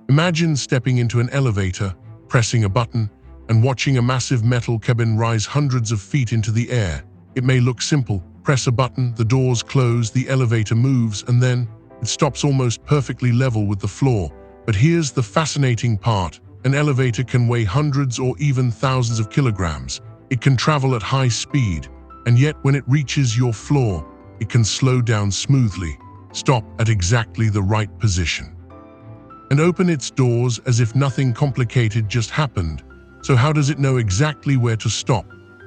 Imagine stepping into an elevator, pressing a button, and watching a massive metal cabin rise hundreds of feet into the air. It may look simple. Press a button, the doors close, the elevator moves, and then it stops almost perfectly level with the floor. But here's the fascinating part. An elevator can weigh hundreds or even thousands of kilograms. It can travel at high speed, and yet when it reaches your floor, it can slow down smoothly, stop at exactly the right position, and open its doors as if nothing complicated just happened. So how does it know exactly where to stop?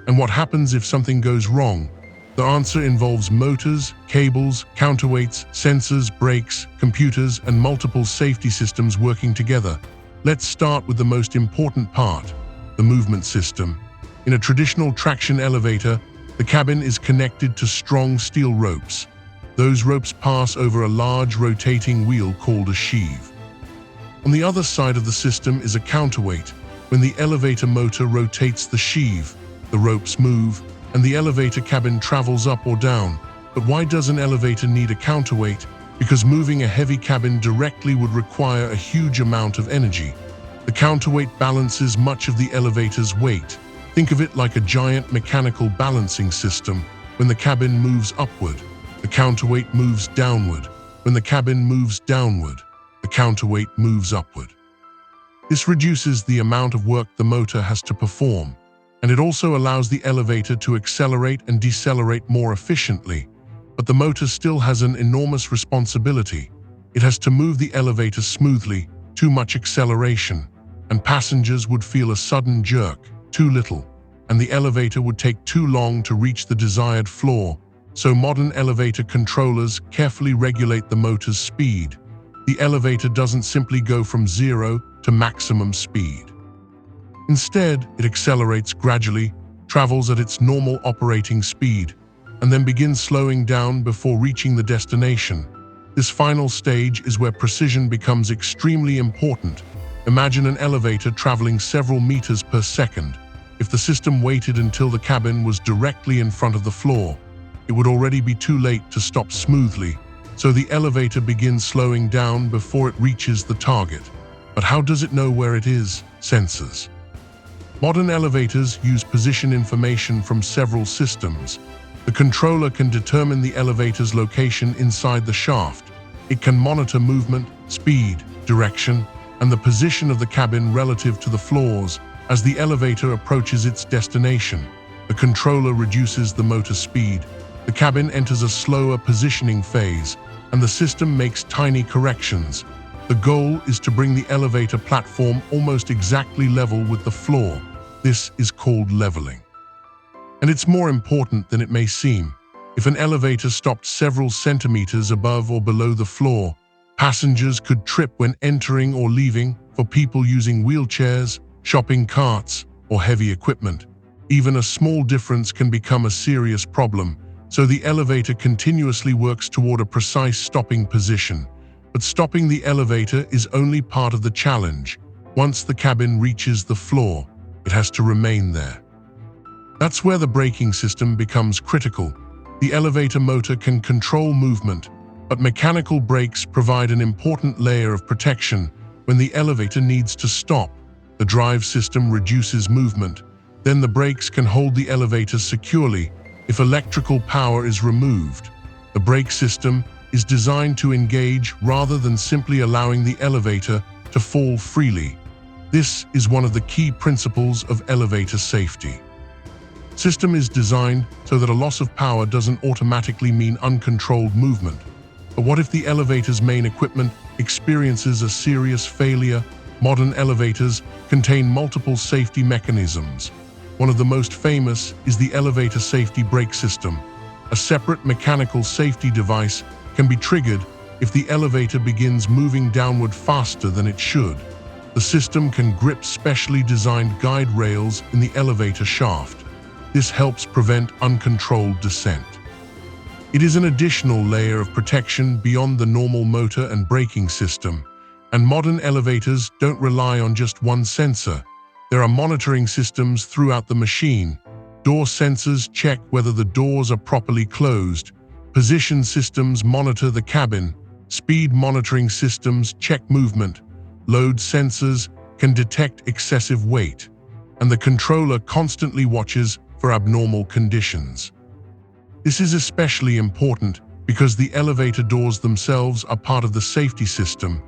And what happens if something goes wrong? The answer involves motors, cables, counterweights, sensors, brakes, computers, and multiple safety systems working together. Let's start with the most important part, the movement system. In a traditional traction elevator, the cabin is connected to strong steel ropes. Those ropes pass over a large rotating wheel called a sheave. On the other side of the system is a counterweight. When the elevator motor rotates the sheave, the ropes move, and the elevator cabin travels up or down. But why does an elevator need a counterweight? Because moving a heavy cabin directly would require a huge amount of energy. The counterweight balances much of the elevator's weight. Think of it like a giant mechanical balancing system. When the cabin moves upward, the counterweight moves downward. When the cabin moves downward, the counterweight moves upward. This reduces the amount of work the motor has to perform, and it also allows the elevator to accelerate and decelerate more efficiently. But the motor still has an enormous responsibility. It has to move the elevator smoothly. Too much acceleration, and passengers would feel a sudden jerk. Too little, and the elevator would take too long to reach the desired floor. So modern elevator controllers carefully regulate the motor's speed. The elevator doesn't simply go from 0 to maximum speed. Instead, it accelerates gradually, travels at its normal operating speed, and then begins slowing down before reaching the destination. This final stage is where precision becomes extremely important. Imagine an elevator traveling several meters per second. If the system waited until the cabin was directly in front of the floor, it would already be too late to stop smoothly. So the elevator begins slowing down before it reaches the target. But how does it know where it is? Sensors. Modern elevators use position information from several systems. The controller can determine the elevator's location inside the shaft. It can monitor movement, speed, direction, and the position of the cabin relative to the floors as the elevator approaches its destination. The controller reduces the motor speed. The cabin enters a slower positioning phase, and the system makes tiny corrections. The goal is to bring the elevator platform almost exactly level with the floor. This is called leveling. And it's more important than it may seem. If an elevator stopped several centimeters above or below the floor, passengers could trip when entering or leaving. For people using wheelchairs, shopping carts, or heavy equipment, even a small difference can become a serious problem. So the elevator continuously works toward a precise stopping position. But stopping the elevator is only part of the challenge. Once the cabin reaches the floor, it has to remain there. That's where the braking system becomes critical. The elevator motor can control movement, but mechanical brakes provide an important layer of protection. When the elevator needs to stop, the drive system reduces movement. Then the brakes can hold the elevator securely. If electrical power is removed, the brake system is designed to engage rather than simply allowing the elevator to fall freely. This is one of the key principles of elevator safety. The system is designed so that a loss of power doesn't automatically mean uncontrolled movement. But what if the elevator's main equipment experiences a serious failure? Modern elevators contain multiple safety mechanisms. One of the most famous is the elevator safety brake system. A separate mechanical safety device can be triggered if the elevator begins moving downward faster than it should. The system can grip specially designed guide rails in the elevator shaft. This helps prevent uncontrolled descent. It is an additional layer of protection beyond the normal motor and braking system. And modern elevators don't rely on just one sensor. There are monitoring systems throughout the machine. Door sensors check whether the doors are properly closed. Position systems monitor the cabin. Speed monitoring systems check movement. load sensors can detect excessive weight, and the controller constantly watches for abnormal conditions. This is especially important because the elevator doors themselves are part of the safety system.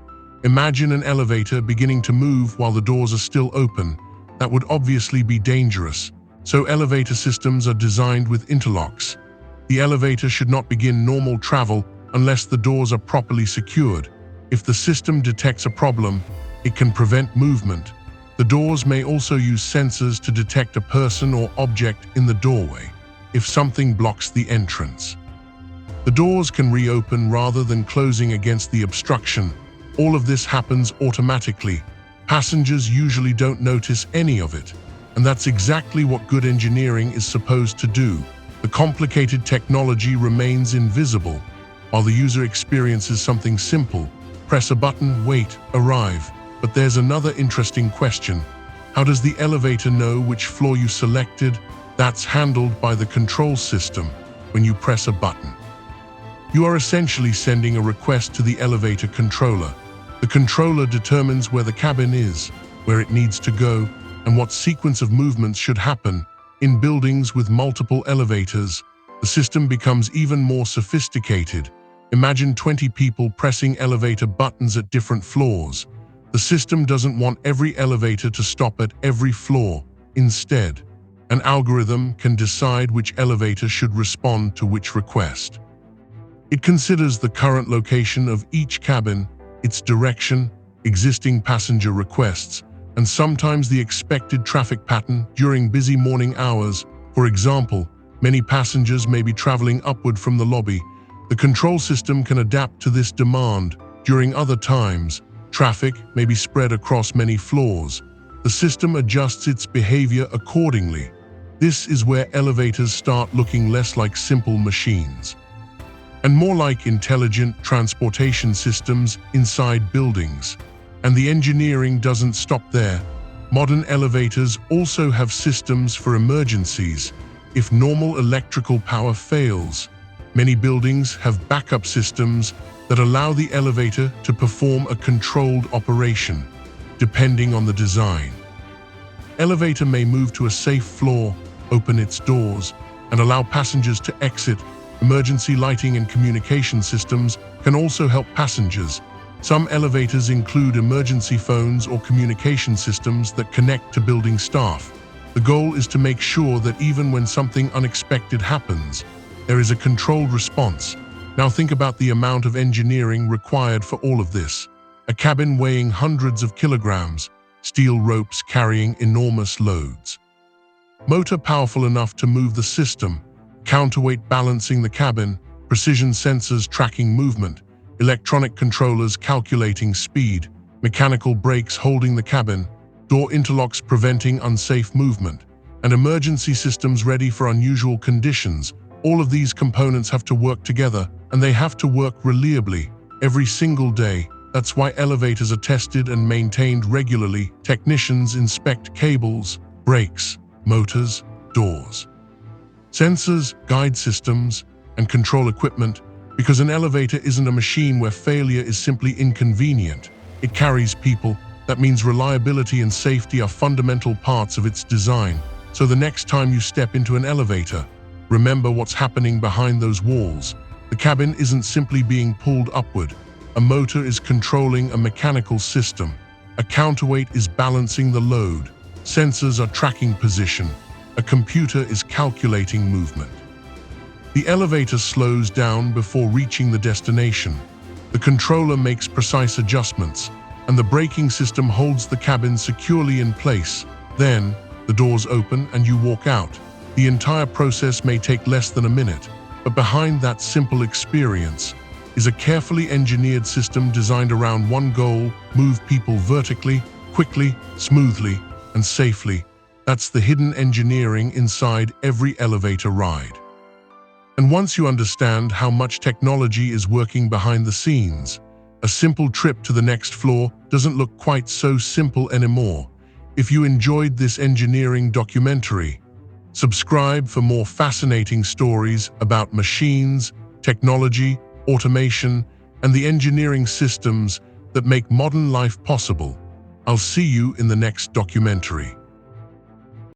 Imagine an elevator beginning to move while the doors are still open. That would obviously be dangerous. So elevator systems are designed with interlocks. The elevator should not begin normal travel unless the doors are properly secured. If the system detects a problem, it can prevent movement. The doors may also use sensors to detect a person or object in the doorway if something blocks the entrance. The doors can reopen rather than closing against the obstruction. All of this happens automatically. Passengers usually don't notice any of it, and that's exactly what good engineering is supposed to do. The complicated technology remains invisible, while the user experiences something simple. Press a button, wait, arrive. But there's another interesting question. How does the elevator know which floor you selected? That's handled by the control system when you press a button. You are essentially sending a request to the elevator controller. The controller determines where the cabin is, where it needs to go, and what sequence of movements should happen. In buildings with multiple elevators, the system becomes even more sophisticated. Imagine 20 people pressing elevator buttons at different floors. The system doesn't want every elevator to stop at every floor. Instead, an algorithm can decide which elevator should respond to which request. It considers the current location of each cabin, its direction, existing passenger requests, and sometimes the expected traffic pattern during busy morning hours. For example, many passengers may be traveling upward from the lobby. The control system can adapt to this demand. During other times, traffic may be spread across many floors. The system adjusts its behavior accordingly. This is where elevators start looking less like simple machines and more like intelligent transportation systems inside buildings. And the engineering doesn't stop there. Modern elevators also have systems for emergencies. If normal electrical power fails, many buildings have backup systems that allow the elevator to perform a controlled operation, depending on the design. Elevator may move to a safe floor, open its doors, and allow passengers to exit. Emergency lighting and communication systems can also help passengers. Some elevators include emergency phones or communication systems that connect to building staff. The goal is to make sure that even when something unexpected happens, there is a controlled response. Now think about the amount of engineering required for all of this. A cabin weighing hundreds of kilograms, steel ropes carrying enormous loads. Motor powerful enough to move the system, counterweight balancing the cabin, precision sensors tracking movement, electronic controllers calculating speed, mechanical brakes holding the cabin, door interlocks preventing unsafe movement, and emergency systems ready for unusual conditions. All of these components have to work together, and they have to work reliably every single day. That's why elevators are tested and maintained regularly. Technicians inspect cables, brakes, motors, doors, sensors, guide systems, and control equipment, because an elevator isn't a machine where failure is simply inconvenient. It carries people. That means reliability and safety are fundamental parts of its design. So the next time you step into an elevator, remember what's happening behind those walls. The cabin isn't simply being pulled upward. A motor is controlling a mechanical system. A counterweight is balancing the load. Sensors are tracking position. A computer is calculating movement. The elevator slows down before reaching the destination. The controller makes precise adjustments, and the braking system holds the cabin securely in place. Then, the doors open and you walk out. The entire process may take less than a minute, but behind that simple experience is a carefully engineered system designed around one goal: move people vertically, quickly, smoothly, and safely. That's the hidden engineering inside every elevator ride. And once you understand how much technology is working behind the scenes, a simple trip to the next floor doesn't look quite so simple anymore. If you enjoyed this engineering documentary, subscribe for more fascinating stories about machines, technology, automation, and the engineering systems that make modern life possible. I'll see you in the next documentary.